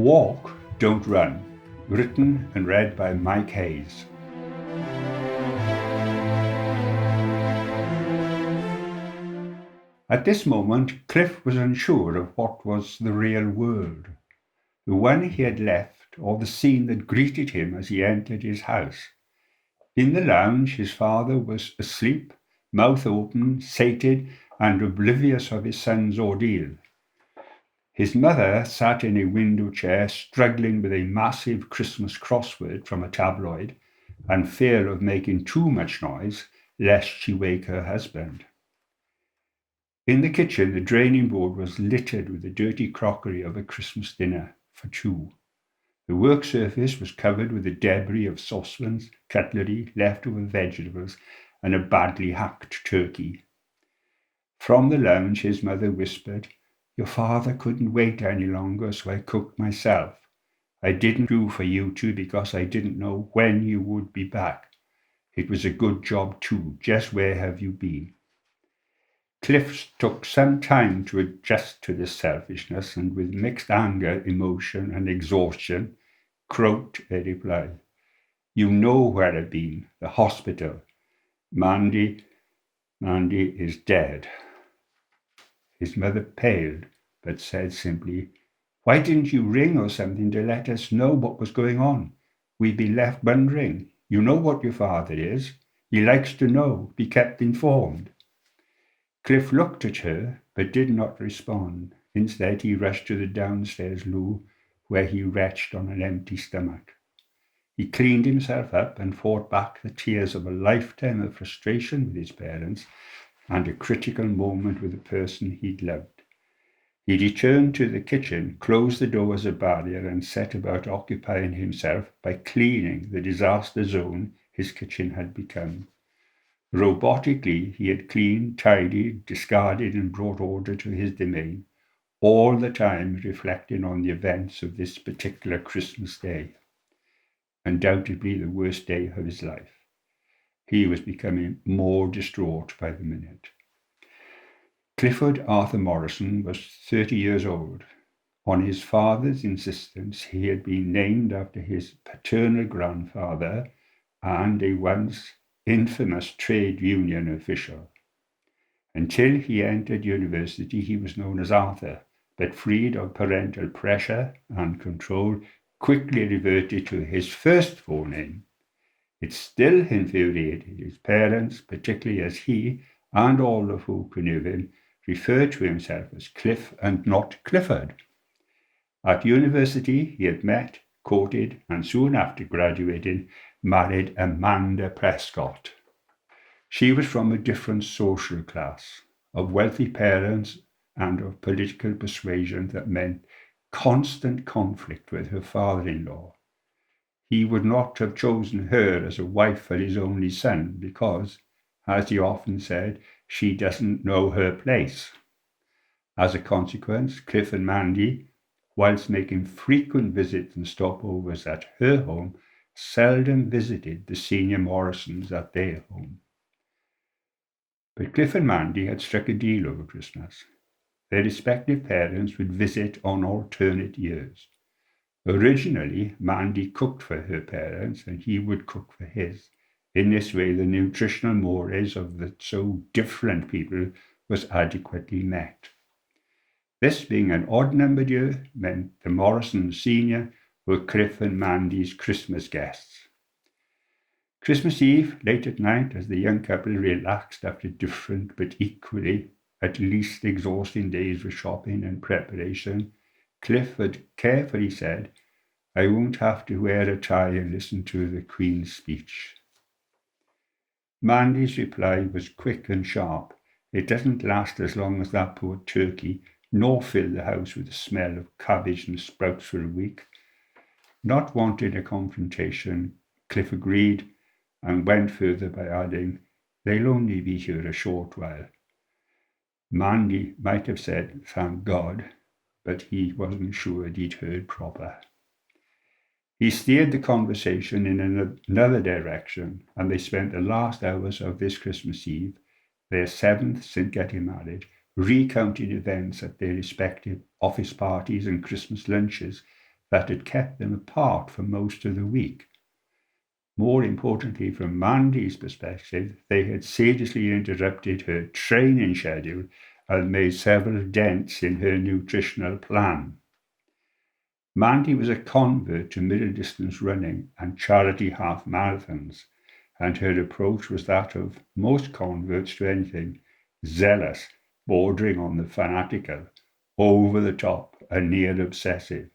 Walk, Don't Run, written and read by Mike Hayes. At this moment, Cliff was unsure of what was the real world, the one he had left or the scene that greeted him as he entered his house. In the lounge, his father was asleep, mouth open, sated, and oblivious of his son's ordeal. His mother sat in a window chair, struggling with a massive Christmas crossword from a tabloid, and fear of making too much noise lest she wake her husband. In the kitchen, the draining board was littered with the dirty crockery of a Christmas dinner for two. The work surface was covered with the debris of saucepans, cutlery, leftover vegetables, and a badly hacked turkey. From the lounge, his mother whispered, "Your father couldn't wait any longer, so I cooked myself. I didn't do for you two because I didn't know when you would be back. It was a good job too. Just where have you been?" Cliff took some time to adjust to this selfishness, and with mixed anger, emotion, and exhaustion, croaked a reply. "You know where I've been, the hospital. Mandy is dead." His mother paled, but said simply, "Why didn't you ring or something to let us know what was going on? We've been left wondering. You know what your father is. He likes to know, be kept informed." Cliff looked at her, but did not respond. Instead, he rushed to the downstairs loo, where he retched on an empty stomach. He cleaned himself up and fought back the tears of a lifetime of frustration with his parents and a critical moment with the person he'd loved. He returned to the kitchen, closed the door as a barrier, and set about occupying himself by cleaning the disaster zone his kitchen had become. Robotically, he had cleaned, tidied, discarded, and brought order to his domain, all the time reflecting on the events of this particular Christmas day. Undoubtedly the worst day of his life. He was becoming more distraught by the minute. Clifford Arthur Morrison was 30 years old. On his father's insistence, he had been named after his paternal grandfather and a once infamous trade union official. Until he entered university, he was known as Arthur, but freed of parental pressure and control, quickly reverted to his first full name. It still infuriated his parents, particularly as he, and all of who knew him, referred to himself as Cliff and not Clifford. At university, he had met, courted, and soon after graduating, married Amanda Prescott. She was from a different social class, of wealthy parents and of political persuasion that meant constant conflict with her father-in-law. He would not have chosen her as a wife for his only son because, as he often said, she doesn't know her place. As a consequence, Cliff and Mandy, whilst making frequent visits and stopovers at her home, seldom visited the senior Morrisons at their home. But Cliff and Mandy had struck a deal over Christmas. Their respective parents would visit on alternate years. Originally, Mandy cooked for her parents and he would cook for his. In this way, the nutritional mores of the so different people was adequately met. This being an odd-numbered year meant the Morrisons Senior were Cliff and Mandy's Christmas guests. Christmas Eve, late at night, as the young couple relaxed after different but equally, at least exhausting days of shopping and preparation, Cliff had carefully said, "I won't have to wear a tie and listen to the Queen's speech." Mandy's reply was quick and sharp. "It doesn't last as long as that poor turkey, nor fill the house with the smell of cabbage and sprouts for a week." Not wanting a confrontation, Cliff agreed and went further by adding, "They'll only be here a short while." Mandy might have said, "Thank God," but he wasn't sure he'd heard proper. He steered the conversation in another direction, and they spent the last hours of this Christmas Eve, their 7th since getting married, recounting events at their respective office parties and Christmas lunches that had kept them apart for most of the week. More importantly, from Mandy's perspective, they had seriously interrupted her training schedule and made several dents in her nutritional plan. Mandy was a convert to middle-distance running and charity half marathons, and her approach was that of most converts to anything: zealous, bordering on the fanatical, over the top, and near obsessive.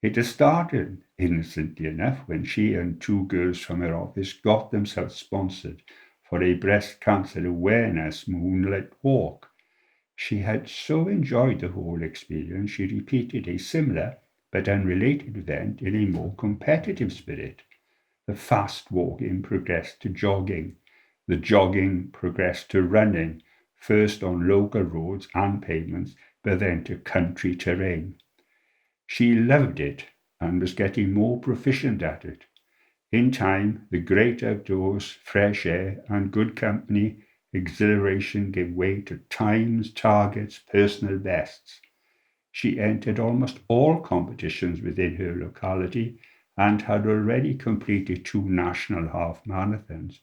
It had started innocently enough when she and two girls from her office got themselves sponsored for a breast cancer awareness moonlight walk. She had so enjoyed the whole experience, she repeated a similar but unrelated event in a more competitive spirit. The fast walking progressed to jogging. The jogging progressed to running, first on local roads and pavements, but then to country terrain. She loved it and was getting more proficient at it. In time, the great outdoors, fresh air, and good company exhilaration gave way to times, targets, personal bests. She entered almost all competitions within her locality and had already completed 2 national half marathons.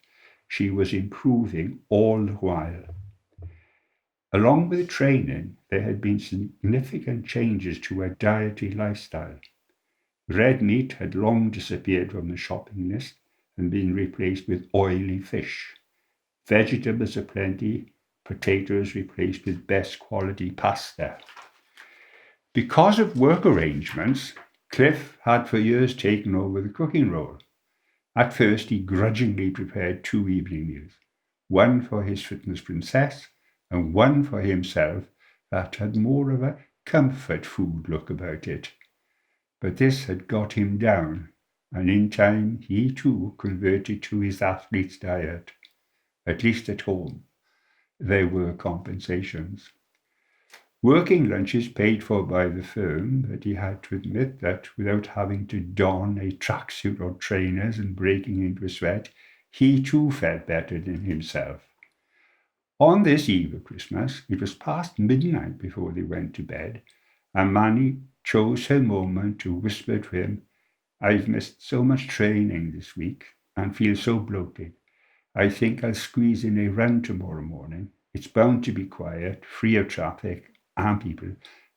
She was improving all the while. Along with training, there had been significant changes to her dietary lifestyle. Red meat had long disappeared from the shopping list and been replaced with oily fish. Vegetables aplenty, potatoes replaced with best quality pasta. Because of work arrangements, Cliff had for years taken over the cooking role. At first, he grudgingly prepared 2 evening meals, one for his fitness princess and one for himself that had more of a comfort food look about it. But this had got him down, and in time he too converted to his athlete's diet, at least at home. There were compensations. Working lunches paid for by the firm, but he had to admit that without having to don a tracksuit or trainers and breaking into a sweat, he too felt better than himself. On this eve of Christmas, it was past midnight before they went to bed, and Manny chose her moment to whisper to him, "I've missed so much training this week and feel so bloated. I think I'll squeeze in a run tomorrow morning. It's bound to be quiet, free of traffic and people.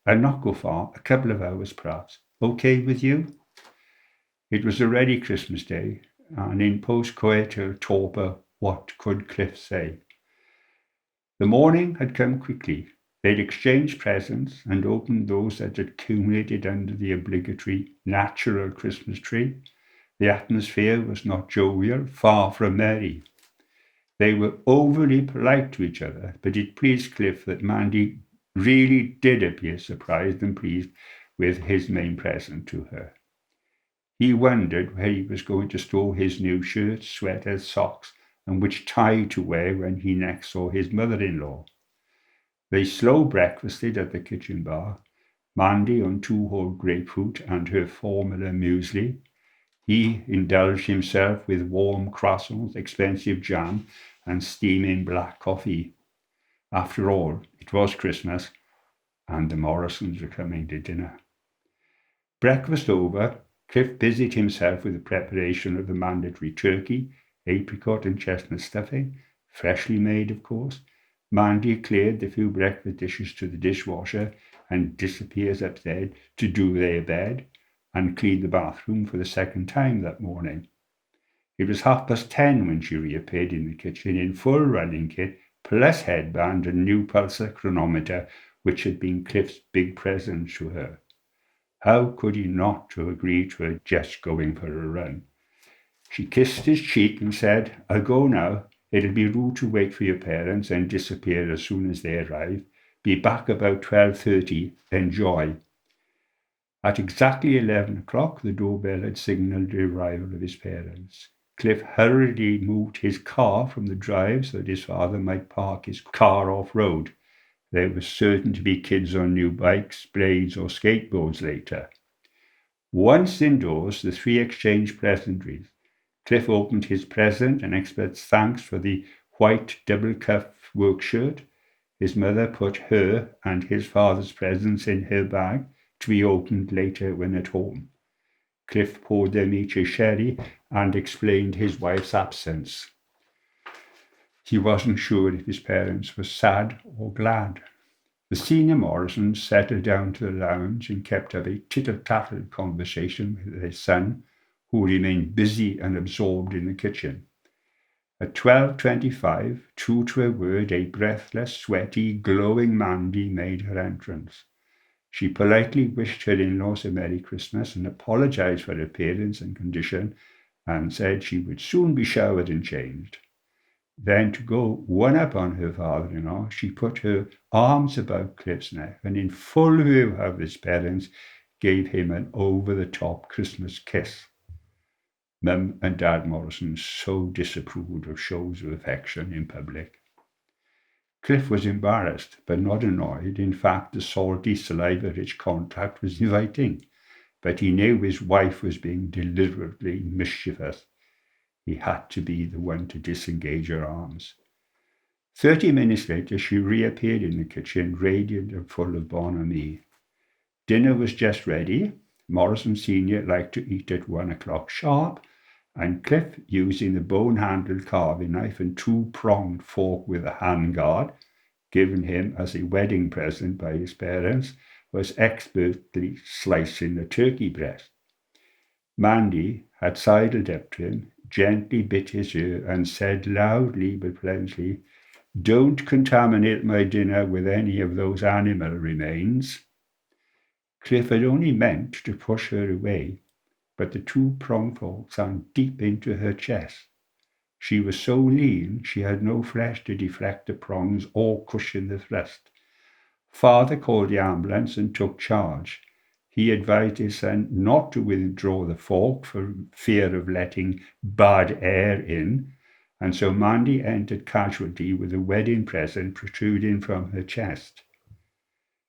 I'll not go far, a couple of hours perhaps. Okay with you?" It was already Christmas Day, and in post-coital torpor, what could Cliff say? The morning had come quickly. They'd exchanged presents and opened those that had accumulated under the obligatory natural Christmas tree. The atmosphere was not jovial, far from merry. They were overly polite to each other, but it pleased Cliff that Mandy really did appear surprised and pleased with his main present to her. He wondered where he was going to store his new shirts, sweaters, socks, and which tie to wear when he next saw his mother-in-law. They slow breakfasted at the kitchen bar, Mandy on 2 whole grapefruit and her formula muesli. He indulged himself with warm croissants, expensive jam, and steaming black coffee. After all, it was Christmas, and the Morrisons were coming to dinner. Breakfast over, Cliff busied himself with the preparation of the mandatory turkey, apricot and chestnut stuffing, freshly made, of course. Mandy cleared the few breakfast dishes to the dishwasher and disappears upstairs to do their bed and clean the bathroom for the second time that morning. It was 10:30 when she reappeared in the kitchen in full running kit, plus headband and new pulsar chronometer, which had been Cliff's big present to her. How could he not to agree to her just going for a run? She kissed his cheek and said, "I'll go now. It'll be rude to wait for your parents and disappear as soon as they arrive. Be back about 12:30. Enjoy." At exactly 11 o'clock, the doorbell had signalled the arrival of his parents. Cliff hurriedly moved his car from the drive so that his father might park his car off-road. There was certain to be kids on new bikes, blades, or skateboards later. Once indoors, the 3 exchanged pleasantries. Cliff opened his present and expressed thanks for the white double-cuff work shirt. His mother put her and his father's presents in her bag to be opened later when at home. Cliff poured them each a sherry and explained his wife's absence. He wasn't sure if his parents were sad or glad. The senior Morrisons settled down to the lounge and kept up a tittle-tattle conversation with their son, who remained busy and absorbed in the kitchen. At 12:25, true to her word, a breathless, sweaty, glowing Mandy made her entrance. She politely wished her in-laws a Merry Christmas and apologized for her appearance and condition, and said she would soon be showered and changed. Then, to go one up on her father-in-law, she put her arms about Cliff's neck and, in full view of his parents, gave him an over-the-top Christmas kiss. Mum and Dad Morrison so disapproved of shows of affection in public. Cliff was embarrassed, but not annoyed. In fact, the salty, saliva-rich contact was inviting, but he knew his wife was being deliberately mischievous. He had to be the one to disengage her arms. 30 minutes later, she reappeared in the kitchen, radiant and full of bonhomie. Dinner was just ready. Morrison Sr. liked to eat at 1 o'clock sharp, and Cliff, using the bone-handled carving knife and two-pronged fork with a handguard, given him as a wedding present by his parents, was expertly slicing the turkey breast. Mandy had sidled up to him, gently bit his ear, and said loudly but pleasantly, "Don't contaminate my dinner with any of those animal remains." Cliff had only meant to push her away, but the two-pronged fork sank deep into her chest. She was so lean she had no flesh to deflect the prongs or cushion the thrust. Father called the ambulance and took charge. He advised his son not to withdraw the fork for fear of letting bad air in, and so Mandy entered casualty with a wedding present protruding from her chest.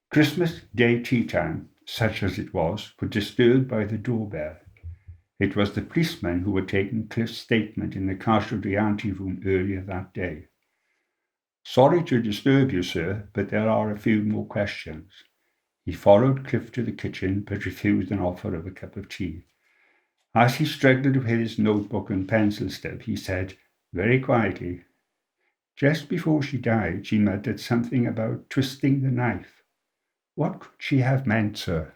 Christmas Day tea time, such as it was disturbed by the doorbell. It was the policeman who had taken Cliff's statement in the casualty anteroom earlier that day. "Sorry to disturb you, sir, but there are a few more questions." He followed Cliff to the kitchen, but refused an offer of a cup of tea. As he struggled with his notebook and pencil stub, he said, very quietly, "Just before she died, she muttered something about twisting the knife. What could she have meant, sir?"